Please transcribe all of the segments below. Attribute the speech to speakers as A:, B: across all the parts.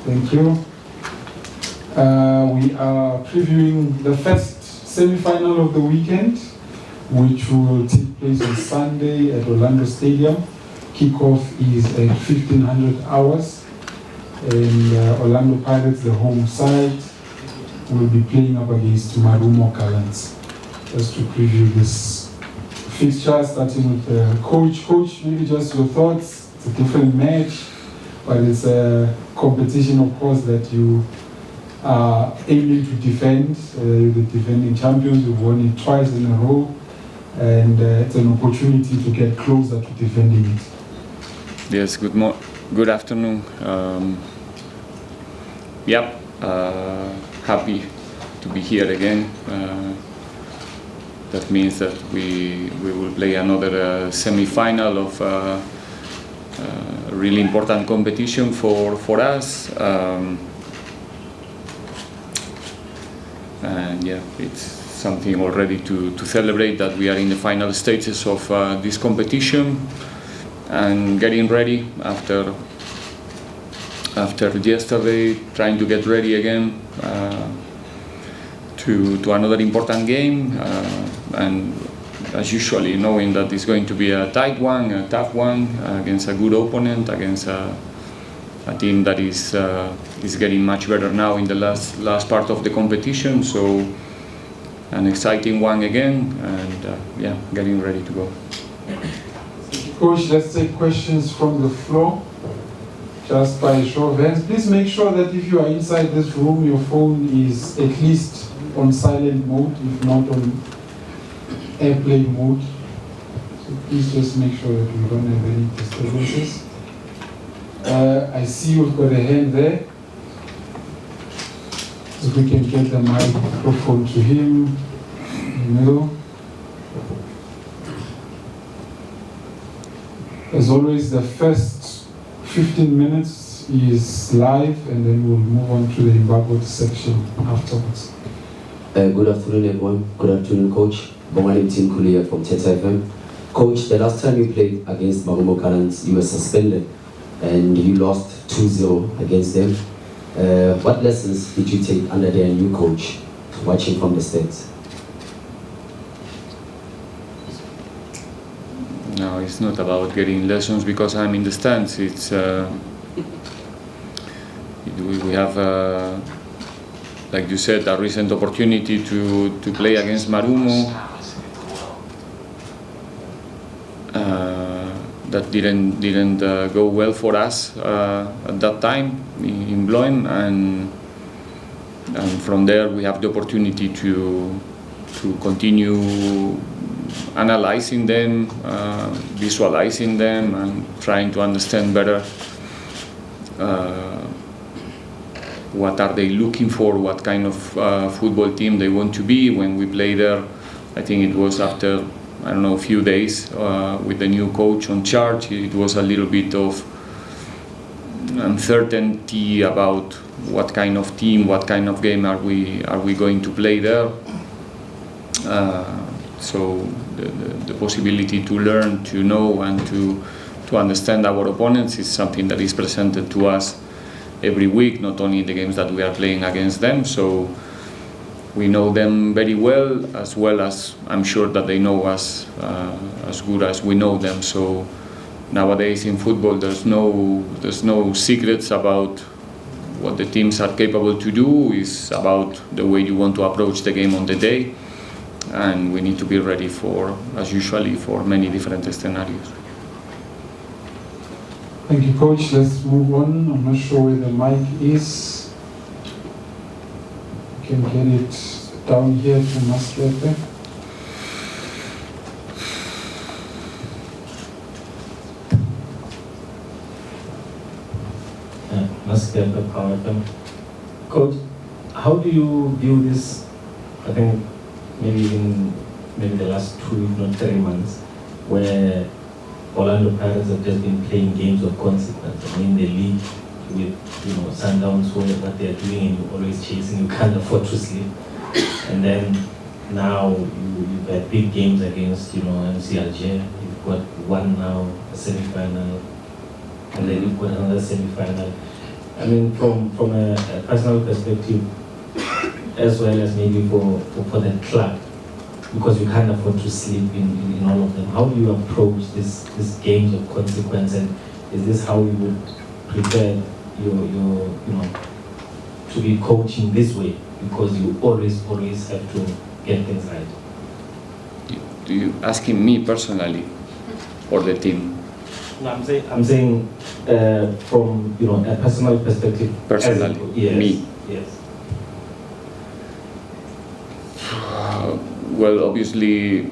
A: Thank you. We are previewing the first semi-final of the weekend, which will take place on Sunday at Orlando Stadium. Kickoff is at 1500 hours, and Orlando Pirates, the home side, will be playing up against Marumo Gallants. Just to preview this fixture, starting with the coach. Coach, maybe just your thoughts. It's a different match, but it's a competition, of course, that you are aiming to defend. You're the defending champions. You've won it twice in a row, and it's an opportunity to get closer to defending it.
B: Yes, good afternoon. Happy to be here again. That means that we will play another semi-final of a really important competition for us. And yeah, it's something already to celebrate that we are in the final stages of this competition and getting ready after yesterday, trying to get ready again to another important game, and as usually knowing that it's going to be a tight one, a tough one, against a good opponent, against a team that is getting much better now in the last part of the competition. So an exciting one again, and getting ready to go.
A: Coach, let's take questions from the floor. Just by a show of hands. Please make sure that if you are inside this room, your phone is at least on silent mode, if not on airplane mode. So please just make sure that we don't have any disturbances. I see we've got a hand there. So we can get the microphone to him in the middle. As always, the first 15 minutes is live, and then we'll move on to the embargoed section afterwards.
C: Good afternoon, everyone. Good afternoon, Coach. Bongani Team Kulia from Teta FM. Coach, the last time you played against Marumo Gallants, you were suspended and you lost 2-0 against them. What lessons did you take under their new coach, watching from the States?
B: No, it's not about getting lessons because I'm in the stands. It's we have, like you said, a recent opportunity to play against Marumo. That didn't go well for us at that time in Bloem, and from there we have the opportunity to continue analyzing them, visualizing them, and trying to understand better what are they looking for, what kind of football team they want to be when we play there. I think it was after, I don't know, a few days with the new coach on charge. It was a little bit of uncertainty about what kind of team, what kind of game are we going to play there. So the possibility to learn, to know, and to understand our opponents is something that is presented to us every week, not only in the games that we are playing against them. So we know them very well as I'm sure that they know us as good as we know them. So nowadays in football, there's no secrets about what the teams are capable to do. It's about the way you want to approach the game on the day. And we need to be ready for, as usually, for many different scenarios.
A: Thank you, Coach. Let's move on. I'm not sure where the mic is. You can get it down here to Maskepe.
D: Maskepe, Power FM. Coach, how do you view this? I think maybe the last 2, if not 3 months, where Orlando Pirates have just been playing games of consequence. I mean, the league with Sundowns, what they're doing, and you're always chasing, you can't afford to sleep. And then now you've had big games against MC Alger. You've got one now, a semi-final, and then you've got another semi-final. I mean, from a personal perspective, as well as maybe for the club, because you can't afford to sleep in all of them. How do you approach this games of consequence, and is this how you would prepare your to be coaching this way, because you always have to get things right?
B: Do you asking me personally or the team?
D: No, I'm saying from a personal perspective.
B: Personally,
D: Yes,
B: me.
D: Yes.
B: Well, obviously,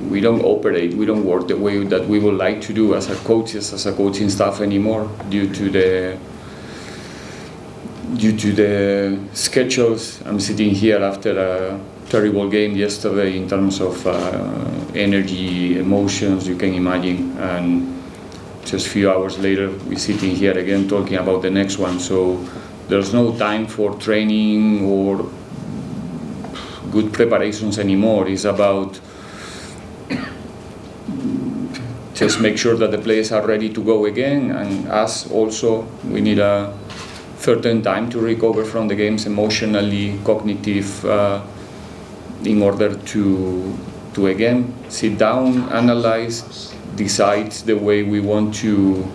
B: we don't operate, we don't work the way that we would like to do as a coaches, as a coaching staff anymore, due to the schedules. I'm sitting here after a terrible game yesterday in terms of energy, emotions, you can imagine, and just a few hours later we're sitting here again talking about the next one. So there's no time for training or good preparations anymore. It's about just make sure that the players are ready to go again, and us also, we need a certain time to recover from the games emotionally, cognitive, in order to again sit down, analyze, decide the way we want to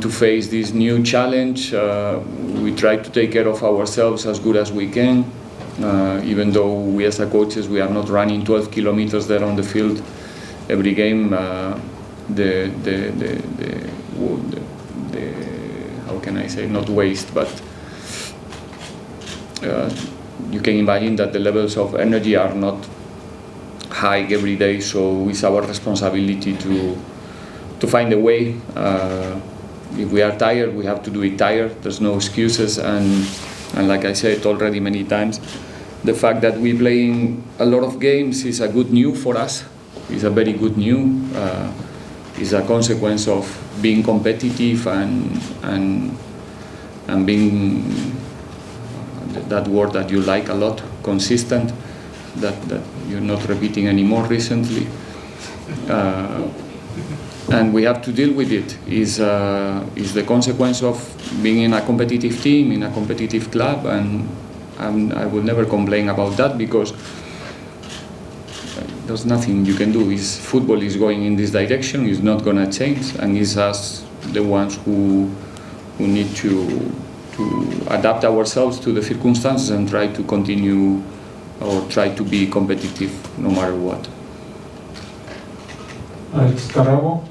B: face this new challenge. We try to take care of ourselves as good as we can, even though we as a coaches, we are not running 12 kilometers there on the field every game. The how can I say, not waste, but you can imagine that the levels of energy are not high every day, so it's our responsibility to find a way. If we are tired, we have to do it tired. There's no excuses, and like I said already many times, the fact that we're playing a lot of games is a good news for us. It's a very good news. It's a consequence of being competitive and being that word that you like a lot, consistent, that you're not repeating anymore recently. And we have to deal with it. Is the consequence of being in a competitive team, in a competitive club, and I will never complain about that, because there's nothing you can do. Football is going in this direction. It's not going to change, and it's us, the ones who need to adapt ourselves to the circumstances and try to continue or try to be competitive no matter what.
A: It's Karabo.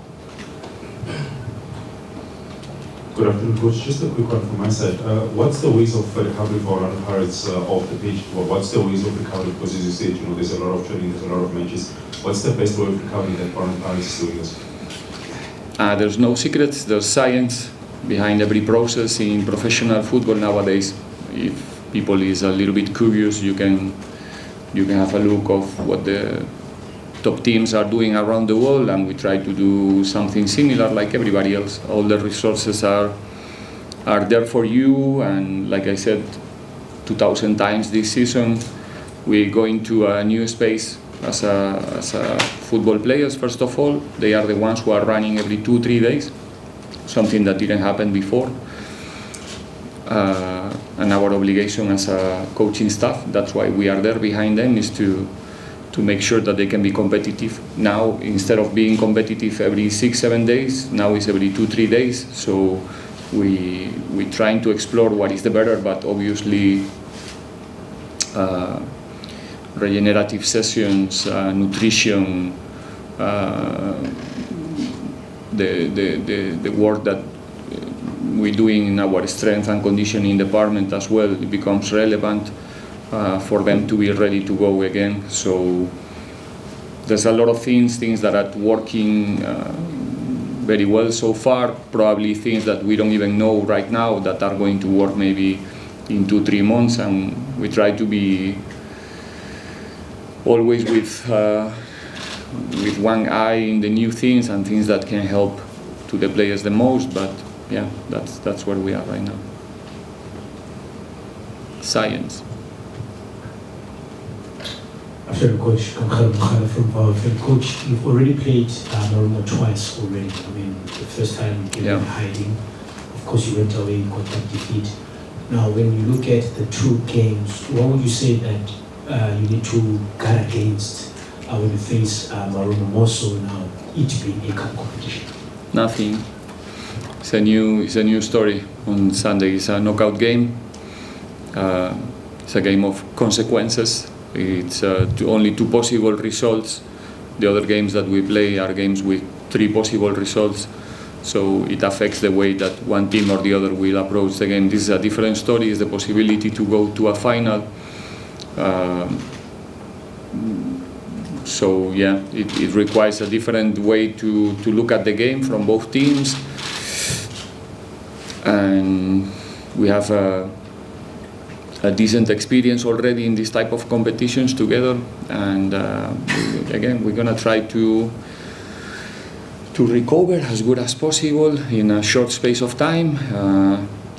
E: Good afternoon, Coach. Just a quick one from my side. What's the ways of recovery for Orlando Pirates off the pitch? Well, what's the ways of recovery? Because as you said, there's a lot of training, there's a lot of matches. What's the best way of recovery that Orlando Pirates is doing this?
B: There's no secrets. There's science behind every process in professional football nowadays. If people is a little bit curious, you can have a look of what the top teams are doing around the world, and we try to do something similar like everybody else. All the resources are there for you, and like I said 2,000 times this season, we go into a new space as a football players. First of all, they are the ones who are running every 2-3 days, something that didn't happen before. And our obligation as a coaching staff, that's why we are there behind them, is to make sure that they can be competitive. Now, instead of being competitive every 6-7 days, now it's every 2-3 days. So we're trying to explore what is the better, but obviously regenerative sessions, nutrition, the work that we're doing in our strength and conditioning department as well, it becomes relevant for them to be ready to go again. So there's a lot of things that are working very well so far, probably things that we don't even know right now that are going to work maybe in 2-3 months, and we try to be always with one eye in the new things and things that can help to the players the most. But yeah, that's where we are right now. Science.
F: After Coach Kamkhara from Powerful. Coach, you've already played Marumo twice already. I mean, the first time you were hiding. Of course, you went away, you got that defeat. Now, when you look at the two games, what would you say that you need to guard against when you face Marumo, more so now, it being a cup competition?
B: Nothing. It's a new story. On Sunday, it's a knockout game. It's a game of consequences. It's only 2 possible results. The other games that we play are games with 3 possible results. So it affects the way that one team or the other will approach the game. This is a different story. It's the possibility to go to a final. So yeah, it requires a different way to look at the game from both teams. And we have a decent experience already in this type of competitions together. And again, we're gonna try to recover as good as possible in a short space of time,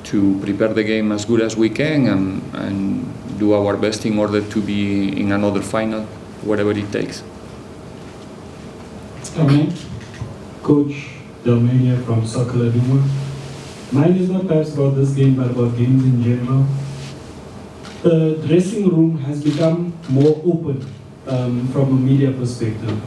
B: to prepare the game as good as we can, and do our best in order to be in another final, whatever it takes.
G: Amen. Coach Delmania from Soccer Laduma. Mine is not perhaps about this game, but about games in general. The dressing room has become more open from a media perspective.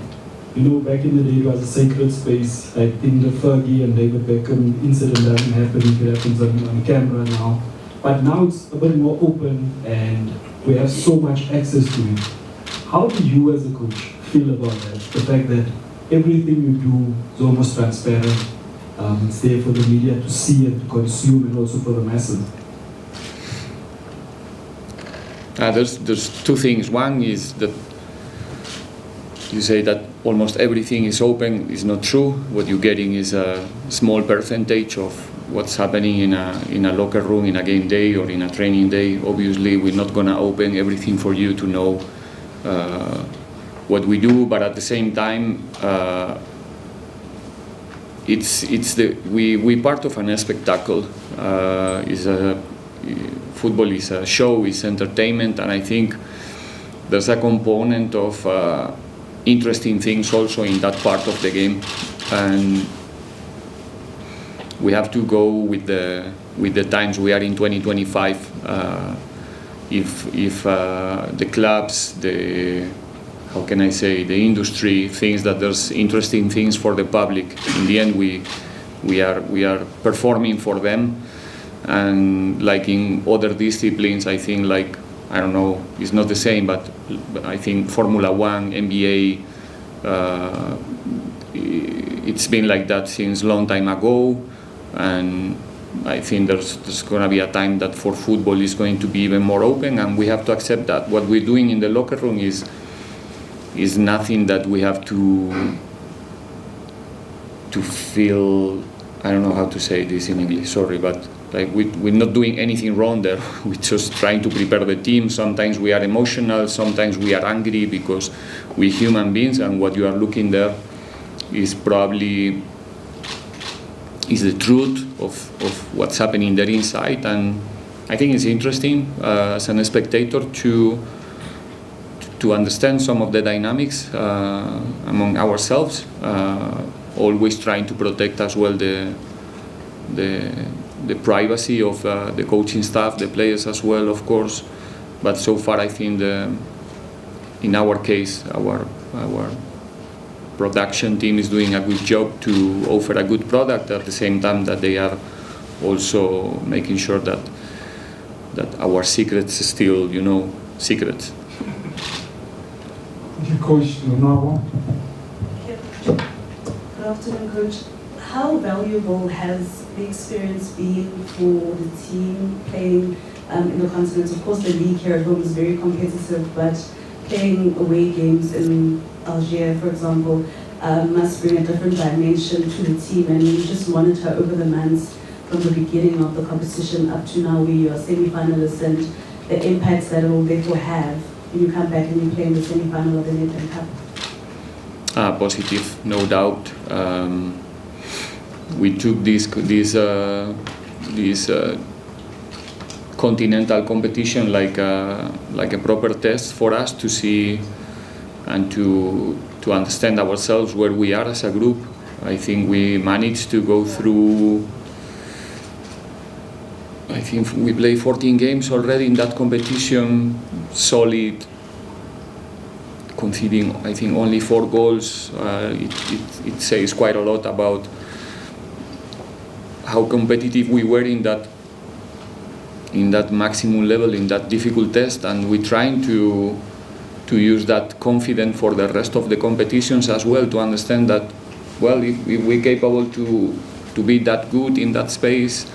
G: You know, back in the day, it was a sacred space. I think the Fergie and David Beckham incident doesn't happen, it happens on camera now. But now it's a bit more open and we have so much access to it. How do you as a coach feel about that? The fact that everything you do is almost transparent. It's there for the media to see and to consume, and also for the masses.
B: There's 2 things. One is that you say that almost everything is open. Is not true. What you're getting is a small percentage of what's happening in a locker room, in a game day or in a training day. Obviously, we're not gonna open everything for you to know what we do, but at the same time, we part of an spectacle. Football is a show, it's entertainment, and I think there's a component of interesting things also in that part of the game, and we have to go with the times. We are in 2025. If the clubs, how can I say, the industry thinks that there's interesting things for the public, in the end we are performing for them. And like in other disciplines, I think, like, I don't know, it's not the same, but I think Formula 1, NBA, it's been like that since a long time ago, and I think there's going to be a time that for football is going to be even more open, and we have to accept that. What we're doing in the locker room is nothing that we have to feel, I don't know how to say this in English, sorry, but like we're not doing anything wrong there. We're just trying to prepare the team. Sometimes we are emotional, sometimes we are angry, because we're human beings, and what you are looking there is probably the truth of what's happening there inside. And I think it's interesting as a spectator to understand some of the dynamics among ourselves, always trying to protect as well the privacy of the coaching staff, the players as well, of course. But so far, I think in our case, our production team is doing a good job to offer a good product, at the same time that they are also making sure that our secrets are still, secrets.
A: Thank you, Coach Lunabo.
H: Good afternoon, Coach. How valuable has the experience been for the team playing in the continent? Of course, the league here at home is very competitive, but playing away games in Algeria, for example, must bring a different dimension to the team. And you just monitor over the months from the beginning of the competition up to now, where you are semi-finalists, and the impacts that it will therefore have when you come back and you play in the semi-final of the Nedbank Cup.
B: Positive, no doubt. We took this Continental competition like a proper test for us to see and to understand ourselves, where we are as a group. I think we managed to go through, I think we played 14 games already in that competition, solid, conceding I think only 4 goals. It says quite a lot about how competitive we were in that maximum level, in that difficult test, and we're trying to use that confidence for the rest of the competitions as well, to understand that, well, if we're capable to be that good in that space,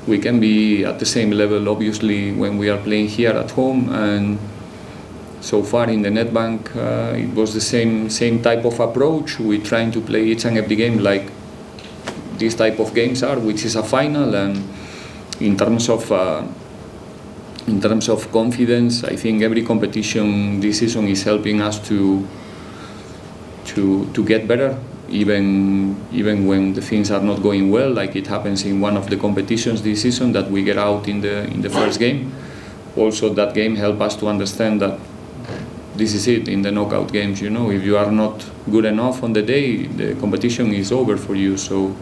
B: we can be at the same level, obviously, when we are playing here at home. And so far in the Nedbank, it was the same type of approach. We're trying to play each and every game like these type of games are, which is a final. And in terms of confidence, I think every competition this season is helping us to get better, even when the things are not going well, like it happens in one of the competitions this season that we get out in the first game. Also, that game helped us to understand that this is it in the knockout games. You know, if you are not good enough on the day, the competition is over for you. So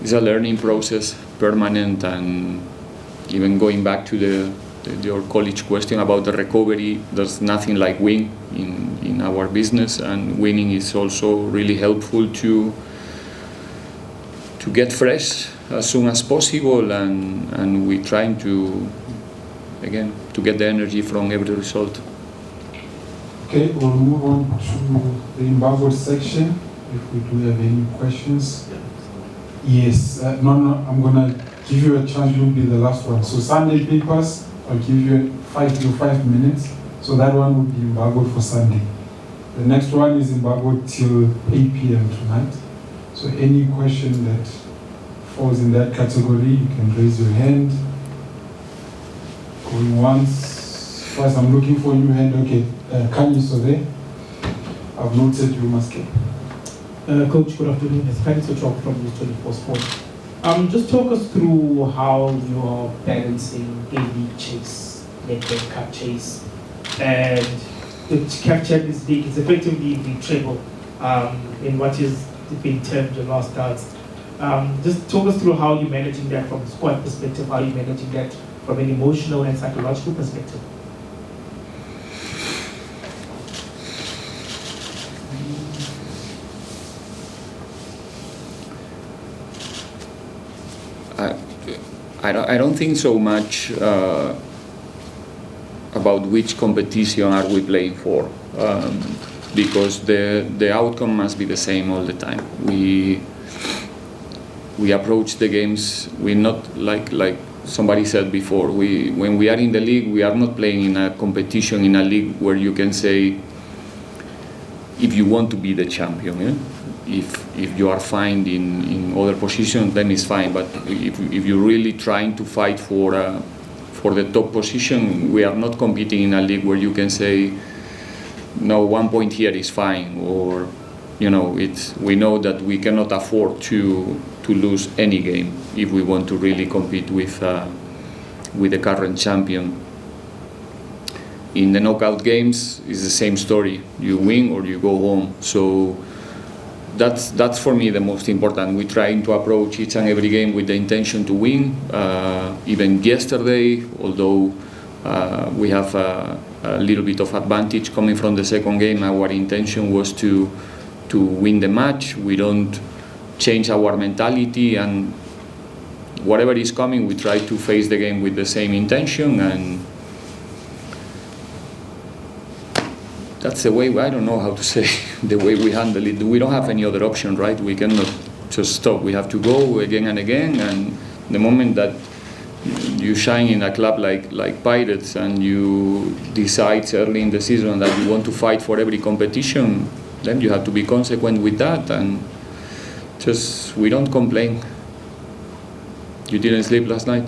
B: it's a learning process, permanent. And even going back to your college question about the recovery, there's nothing like win in our business, and winning is also really helpful to get fresh as soon as possible, and we're trying to get the energy from every result.
A: Okay, we'll move on to the embargoed section, if we do have any questions. Yes, no, I'm gonna give you a chance, you'll be the last one. So Sunday papers, I'll give you 5 minutes. So that one will be embargoed for Sunday. The next one is embargoed till 8 p.m. tonight. So any question that falls in that category, you can raise your hand. Going once, twice. I'm looking for a new hand. Okay, Kanye Sode, I've noted you must get.
I: Coach, good afternoon. It's Kanye Sode from News 24 Sport. Just talk us through how you are balancing a league chase, Nedbank Cup chase, and the CAF Champions League is effectively the treble in what is being termed the last dance. Just talk us through how you're managing that from a squad perspective, how you're managing that from an emotional and psychological perspective.
B: I don't think so much about which competition are we playing for, because the outcome must be the same all the time. We approach the games, we're not like somebody said before, when we are in the league, we are not playing in a competition, in a league where you can say, if you want to be the champion, yeah? If you are fine in other positions, then it's fine. But if you're really trying to fight for the top position, we are not competing in a league where you can say, no, 1 point here is fine, or we know that we cannot afford to lose any game if we want to really compete with the current champion. In the knockout games, it's the same story. You win or you go home. So that's for me the most important. We're trying to approach each and every game with the intention to win. Even yesterday, although we have a little bit of advantage coming from the second game, our intention was to win the match. We don't change our mentality, and whatever is coming, we try to face the game with the same intention, and that's the way, I don't know how to say, the way we handle it. We don't have any other option, right? We cannot just stop. We have to go again and again, and the moment that you shine in a club like Pirates and you decide early in the season that you want to fight for every competition, then you have to be consequent with that, and just, we don't complain. You didn't sleep last night?